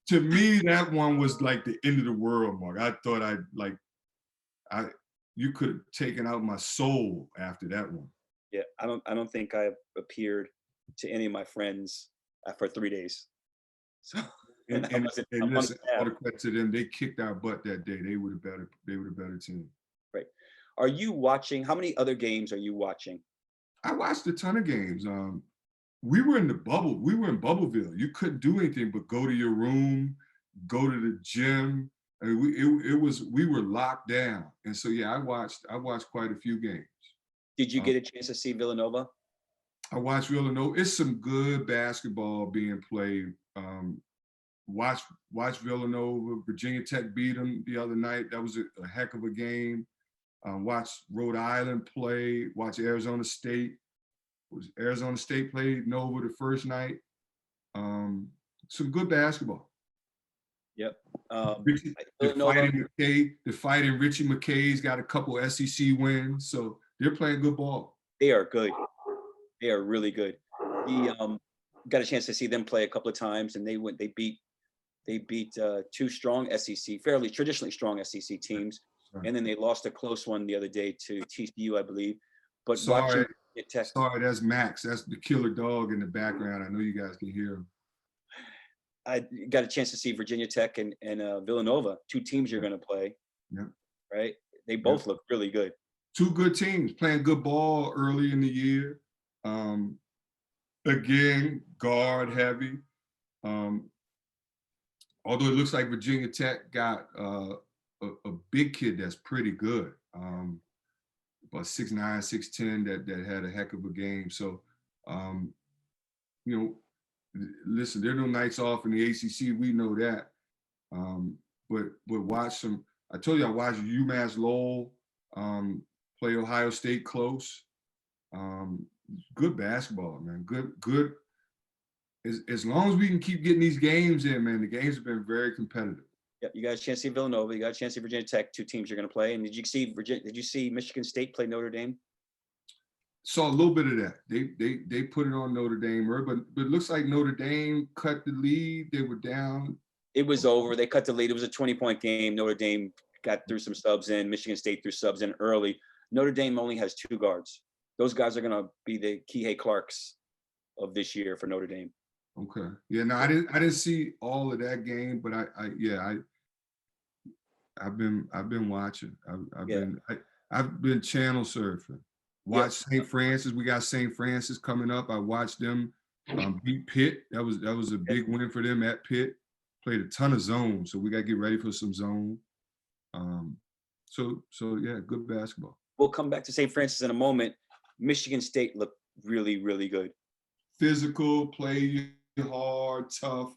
To me, that one was like the end of the world, Mark. I thought you could have taken out my soul after that one. Yeah, I don't think I appeared to any of my friends for 3 days. So and listen, all the credit to them, they kicked our butt that day. They were the better team. Right. Are you watching? How many other games are you watching? I watched a ton of games. We were in the bubble. We were in Bubbleville. You couldn't do anything but go to your room, go to the gym. I mean, we were locked down. And so yeah, I watched quite a few games. Did you get a chance to see Villanova? I watched Villanova. It's some good basketball being played. Watch Villanova. Virginia Tech beat them the other night. That was a heck of a game. Watch Rhode Island play. Watch Arizona State. Arizona State played Nova the first night. Some good basketball. Yep. The fighting Richie McKay's got a couple SEC wins, so they're playing good ball. They are good. They are really good. He got a chance to see them play a couple of times, and they beat two strong SEC, fairly traditionally strong SEC teams, right. And then they lost a close one the other day to TCU, I believe. But sorry, that's Max. That's the killer dog in the background. I know you guys can hear him. I got a chance to see Virginia Tech and Villanova, two teams you're going to play. Yeah. Right? They both look really good. Two good teams playing good ball early in the year. Again, guard heavy. Although it looks like Virginia Tech got a big kid that's pretty good. About 6'9", 6'10", that had a heck of a game. So, you know, listen, there are no nights off in the ACC. We know that. But watch some. I told you I watched UMass Lowell play Ohio State close. Good basketball, man. Good. As long as we can keep getting these games in, man, the games have been very competitive. Yeah, you got a chance to see Villanova. You got a chance to see Virginia Tech, two teams you're going to play. And did you see Michigan State play Notre Dame? Saw a little bit of that. They put it on Notre Dame, but it looks like Notre Dame cut the lead. They were down. It was over. They cut the lead. It was a 20-point game. Notre Dame got through some subs in. Michigan State threw subs in early. Notre Dame only has two guards. Those guys are going to be the Kihei Clarks of this year for Notre Dame. Okay. Yeah. No, I didn't see all of that game, but I've been watching. I've been channel surfing. Watch St. Francis. We got St. Francis coming up. I watched them beat Pitt. That was a big win for them at Pitt. Played a ton of zone, so we got to get ready for some zone. So yeah, good basketball. We'll come back to St. Francis in a moment. Michigan State looked really, really good. Physical, play hard, tough,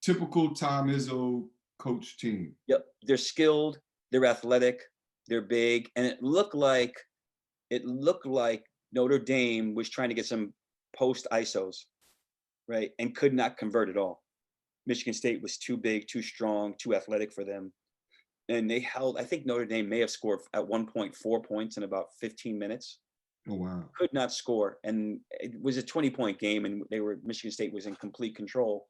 typical Tom Izzo coach team. Yep, they're skilled, they're athletic, they're big, and it looked like Notre Dame was trying to get some post ISOs, right, and could not convert at all. Michigan State was too big, too strong, too athletic for them. And they held, I think Notre Dame may have scored at 1 point 4 points in about 15 minutes. Oh, wow. Could not score. And it was a 20-point game, and Michigan State was in complete control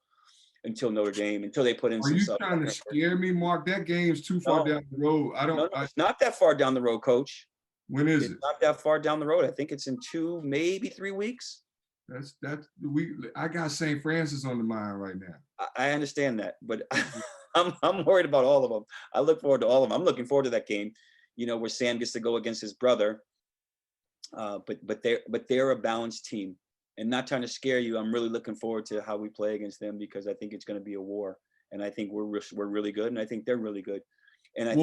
until they put in Are some you stuff. trying to scare me, Mark? That game's too far down the road. It's not that far down the road, Coach. When is it? It's not that far down the road. I think it's in 2, maybe 3 weeks. I got St. Francis on the mind right now. I understand that, but I'm worried about all of them. I look forward to all of them. I'm looking forward to that game, where Sam gets to go against his brother. But they're a balanced team, and not trying to scare you. I'm really looking forward to how we play against them, because I think it's going to be a war, and I think we're really good, and I think they're really good. And I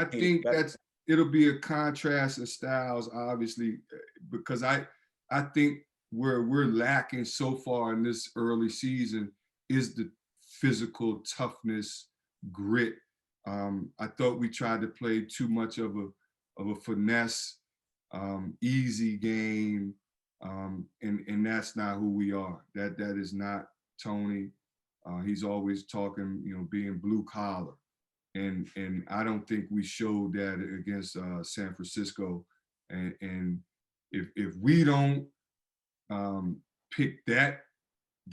think it'll be a contrast in styles, obviously, because I think where we're lacking so far in this early season is the physical toughness, grit. I thought we tried to play too much of a finesse, easy game, and that's not who we are. That is not Tony. He's always talking, being blue collar, and I don't think we showed that against San Francisco. And if we don't pick that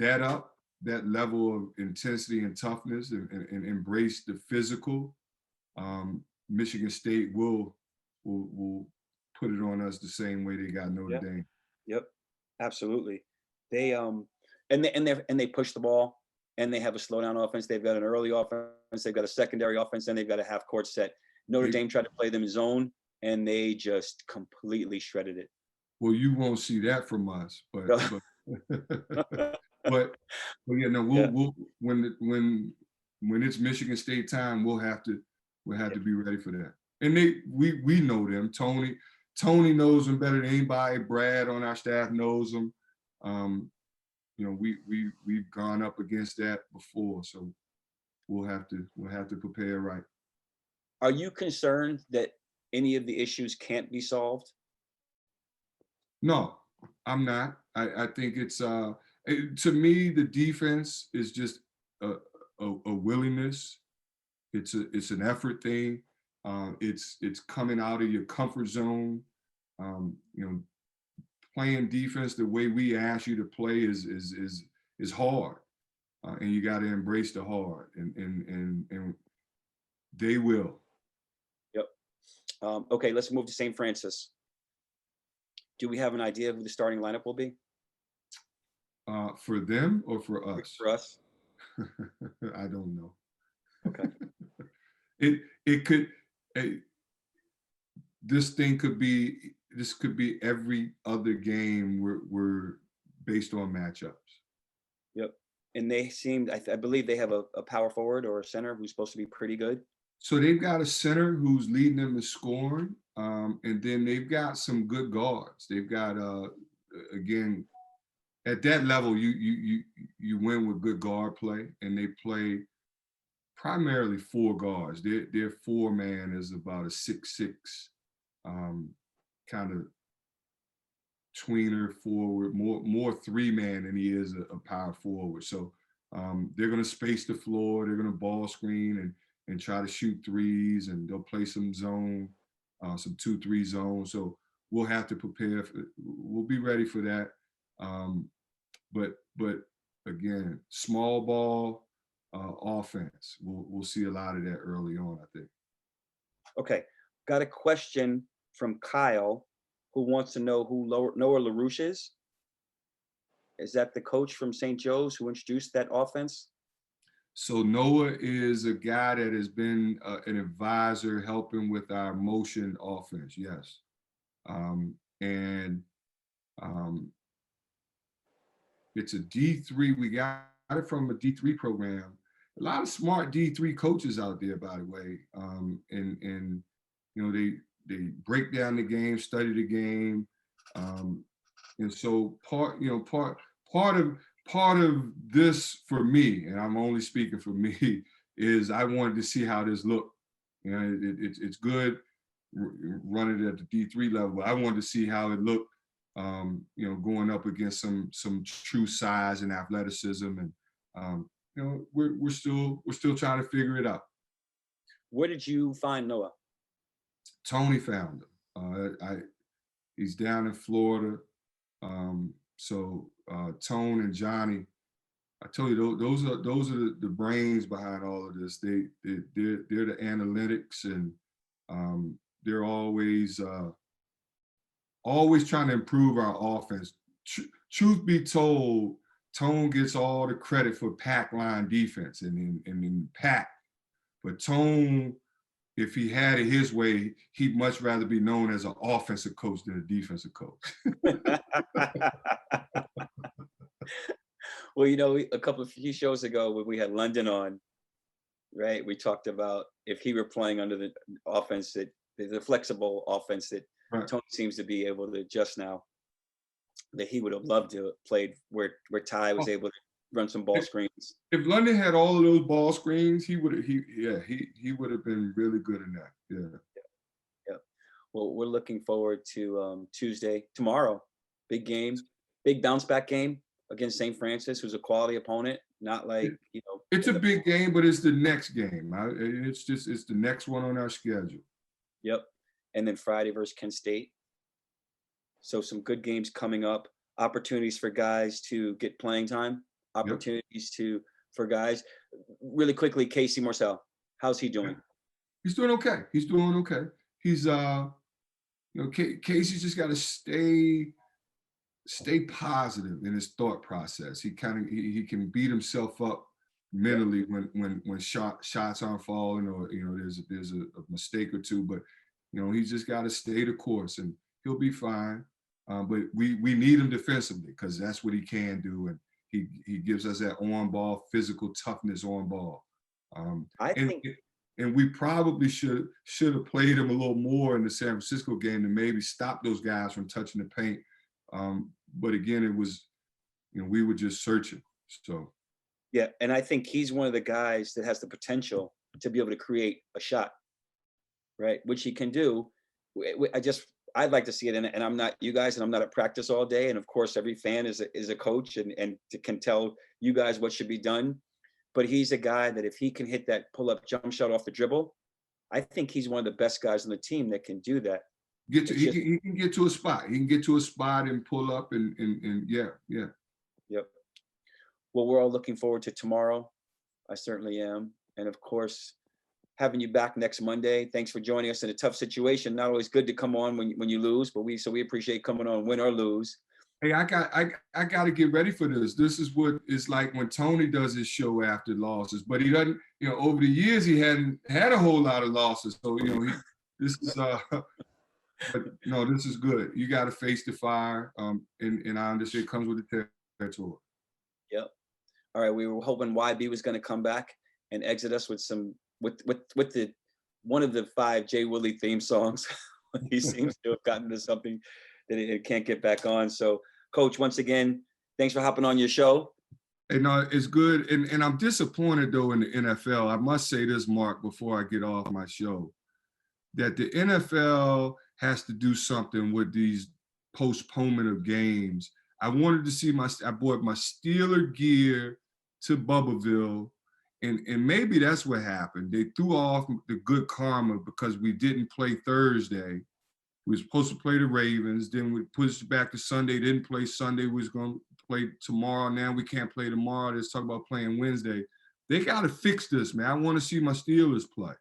up, that level of intensity and toughness, and embrace the physical, Michigan State will put it on us the same way they got Notre Dame. Yep, absolutely. They they push the ball, and they have a slowdown offense. They've got an early offense. They've got a secondary offense, and they've got a half court set. Notre Dame tried to play them zone, and they just completely shredded it. Well, you won't see that from us, but we'll when it's Michigan State time, we'll have to be ready for that. And we know them. Tony knows them better than anybody. Brad on our staff knows them. We've gone up against that before, so we'll have to prepare right. Are you concerned that any of the issues can't be solved? No, I'm not. I think it's to me, the defense is just a willingness. It's an effort thing. It's coming out of your comfort zone. Playing defense the way we ask you to play is hard, and you got to embrace the hard, and they will. Yep. Okay, let's move to St. Francis. Do we have an idea of who the starting lineup will be? For them or for us? For us. I don't know. Okay. It could. This could be every other game. We're based on matchups. Yep. And they seemed. I believe they have a power forward or a center who's supposed to be pretty good. So they've got a center who's leading them in scoring, and then they've got some good guards. They've got again, at that level, you win with good guard play, and they play primarily 4 guards. Their 4-man is about a 6'6", kind of tweener forward, more 3-man than he is a power forward. So they're going to space the floor. They're going to ball screen and try to shoot threes, and they'll play some zone, some 2-3 zone. So we'll have to prepare. We'll be ready for that. But again, small ball offense. We'll see a lot of that early on, I think. Okay, got a question from Kyle, who wants to know who Noah LaRouche is. Is that the coach from St. Joe's who introduced that offense? So Noah is a guy that has been an advisor helping with our motion offense. Yes. and it's a D3. We got it from a D3 program. A lot of smart D3 coaches out there, by the way, and you know they break down the game, study the game, and so part of this for me, and I'm only speaking for me, is I wanted to see how this looked. You know, it's good running it at the D3 level. I wanted to see how it looked, you know, going up against some true size and athleticism, and you know, we're still trying to figure it out. Where did you find Noah? Tony found him. He's down in Florida. So Tone and Johnny, I tell you, those are the brains behind all of this. They're the analytics, and they're always trying to improve our offense. Truth be told, Tone gets all the credit for pack line defense and in pack, but Tone, if he had it his way, he'd much rather be known as an offensive coach than a defensive coach. Well, you know, a few shows ago when we had London on, right, we talked about if he were playing under the offense that the flexible offense that Right. Tony seems to be able to adjust now, that he would have loved to have played where Ty was able to run some ball screens. If London had all of those ball screens, he would have been really good in that. Yeah. Well, we're looking forward to tomorrow, big game, big bounce back game against St. Francis, who's a quality opponent. Not like, you know, It's a big game, but it's the next game. It's the next one on our schedule. Yep. And then Friday versus Kent State. So some good games coming up. Opportunities for guys to get playing time. Opportunities for guys. Really quickly, Casey Morsell, how's he doing? He's doing okay. He's you know, Casey's just got to stay positive in his thought process. He can beat himself up mentally when shots aren't falling, or you know there's a mistake or two, but you know he's just got to stay the course and he'll be fine. But we need him defensively because that's what he can do, and he gives us that on ball physical toughness on ball. And we probably should have played him a little more in the San Francisco game to maybe stop those guys from touching the paint. But again, it was, you know, we were just searching. So. Yeah, and I think he's one of the guys that has the potential to be able to create a shot, right? Which he can do. I'd like to see it, and I'm not you guys, and I'm not at practice all day. And of course, every fan is a coach and can tell you guys what should be done. But he's a guy that if he can hit that pull-up jump shot off the dribble, I think he's one of the best guys on the team that can do that. He can get to a spot. He can get to a spot and pull up and yeah. Yep. Well, we're all looking forward to tomorrow. I certainly am. And of course, having you back next Monday. Thanks for joining us in a tough situation. Not always good to come on when you lose, but we appreciate coming on, win or lose. Hey, I got to get ready for this. This is what it's like when Tony does his show after losses, but he doesn't. You know, over the years he hadn't had a whole lot of losses, so you know this is. But no, this is good. You got to face the fire, and I understand it comes with the territory. Yep. All right, we were hoping YB was going to come back and exit us with the one of the 5 JWILLY theme songs. He seems to have gotten to something that it can't get back on. So, Coach, once again, thanks for hopping on your show. Hey, no, it's good, and I'm disappointed though in the NFL. I must say this, Mark, before I get off my show, that the NFL has to do something with these postponement of games. I wanted to see I bought my Steeler gear to Bubbleville, and maybe that's what happened. They threw off the good karma because we didn't play Thursday. We were supposed to play the Ravens, then we pushed it back to Sunday, didn't play Sunday, we was gonna play tomorrow. Now we can't play tomorrow. Let's talk about playing Wednesday. They gotta fix this, man. I wanna see my Steelers play.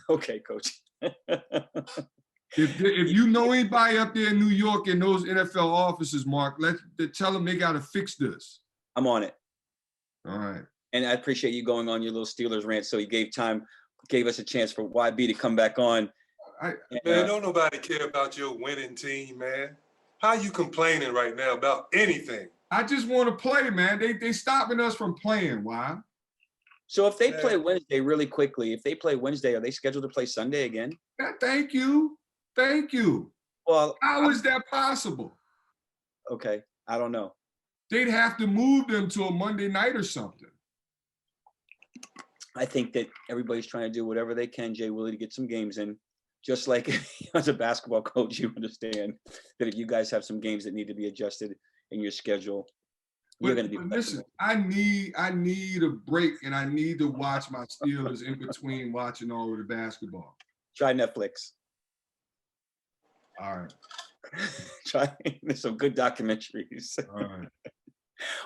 Okay, Coach. If you know anybody up there in New York in those NFL offices, Mark, tell them they got to fix this. I'm on it. All right. And I appreciate you going on your little Steelers rant. So you gave us a chance for YB to come back on. Man, don't nobody care about your winning team, man. How you complaining right now about anything? I just want to play, man. They stopping us from playing. Why? So if they play Wednesday really quickly, if they play Wednesday, are they scheduled to play Sunday again? Yeah, thank you. Thank you. Well, How is that possible? okay, I don't know. They'd have to move them to a Monday night or something. I think that everybody's trying to do whatever they can, Jay Willie, to get some games in. Just like as a basketball coach, you understand that if you guys have some games that need to be adjusted in your schedule, you're going to be. But listen, I need a break, and I need to watch my Steelers in between watching all of the basketball. Try Netflix. All right. Try. There's some good documentaries. All right.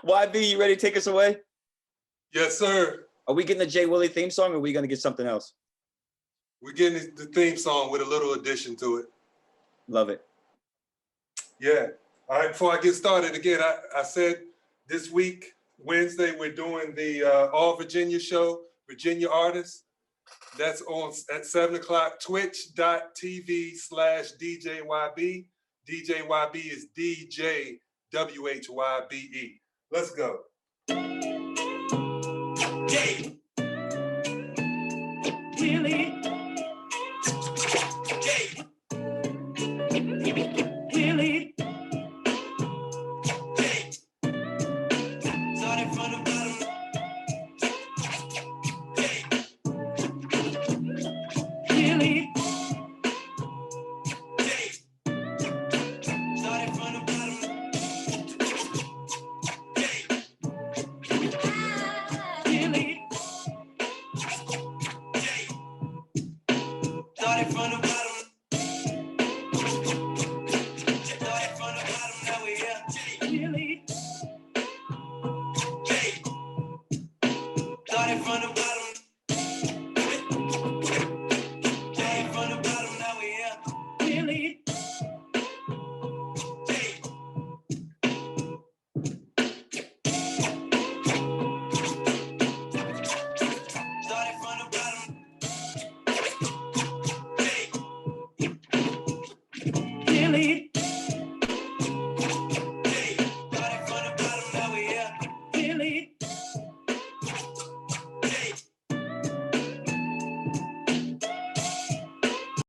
YB, you ready to take us away? Yes, sir. Are we getting the Jay Willie theme song, or are we going to get something else? We're getting the theme song with a little addition to it. Love it. Yeah. All right, before I get started, again, I said this week, Wednesday, we're doing the All Virginia show, Virginia Artists. That's on at 7 o'clock, twitch.tv/DJYB. DJYB is DJWHYBE. Let's go. Jay Willie. Jay Willie. Jay. Started from the bottom. Jay Willie. Jay. Started from the bottom. Jay Willie. Jay. Started from the